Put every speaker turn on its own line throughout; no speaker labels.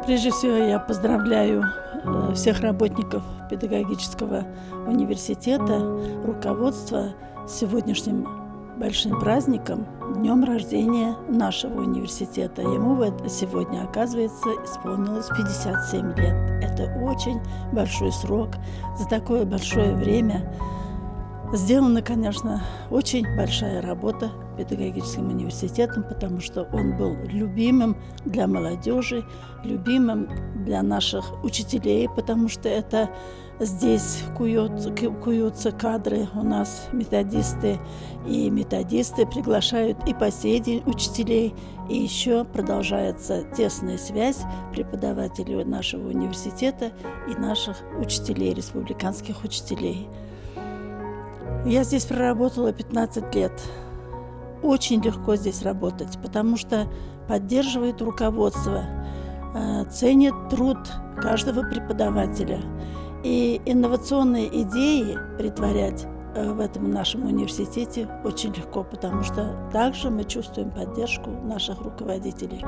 Прежде всего, я поздравляю всех работников педагогического университета, руководство с сегодняшним большим праздником, днем рождения нашего университета. Ему сегодня, оказывается, исполнилось 57 лет. Это очень большой срок. За такое большое время сделана, конечно, очень большая работа педагогическим университетом, потому что он был любимым для молодежи, любимым для наших учителей, потому что это здесь куются кадры, у нас методисты приглашают и по сей день учителей, и еще продолжается тесная связь преподавателей нашего университета и наших учителей, республиканских учителей. Я здесь проработала 15 лет. Очень легко здесь работать, потому что поддерживает руководство, ценит труд каждого преподавателя. И инновационные идеи притворять в этом нашем университете очень легко, потому что также мы чувствуем поддержку наших руководителей.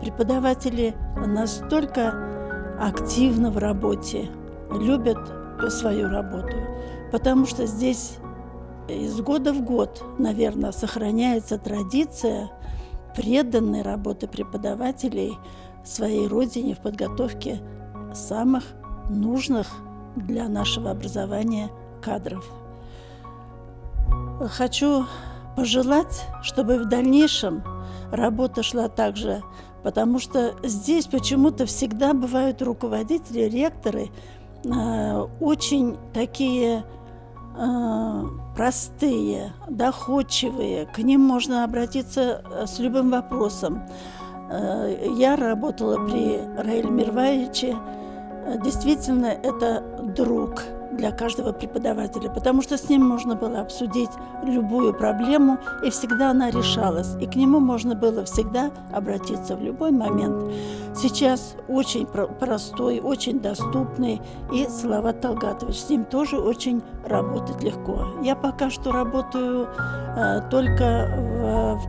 Преподаватели настолько активны в работе, любят свою работу, потому что здесь из года в год, наверное, сохраняется традиция преданной работы преподавателей своей родине в подготовке самых нужных для нашего образования кадров. Хочу пожелать, чтобы в дальнейшем работа шла так же, потому что здесь почему-то всегда бывают руководители, ректоры очень такие простые, доходчивые, к ним можно обратиться с любым вопросом. Я работала при Раиле Мирваевиче. Действительно, это друг для каждого преподавателя, потому что с ним можно было обсудить любую проблему, и всегда она решалась, и к нему можно было всегда обратиться в любой момент. Сейчас очень простой, очень доступный и Салават Талгатович, с ним тоже очень работать легко. Я пока что работаю только в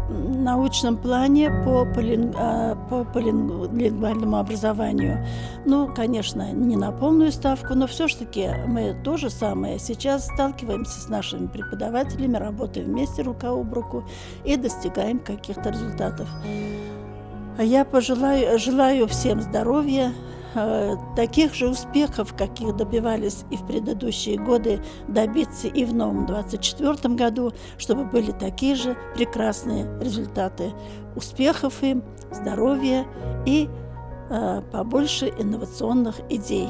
научном плане по полилингвальному образованию. Ну, конечно, не на полную ставку, но все-таки мы то же самое сейчас сталкиваемся с нашими преподавателями, работаем вместе рука об руку и достигаем каких-то результатов. Я желаю всем здоровья, таких же успехов, каких добивались и в предыдущие годы, добиться и в новом 2024 году, чтобы были такие же прекрасные результаты. Успехов им, здоровья и побольше инновационных идей.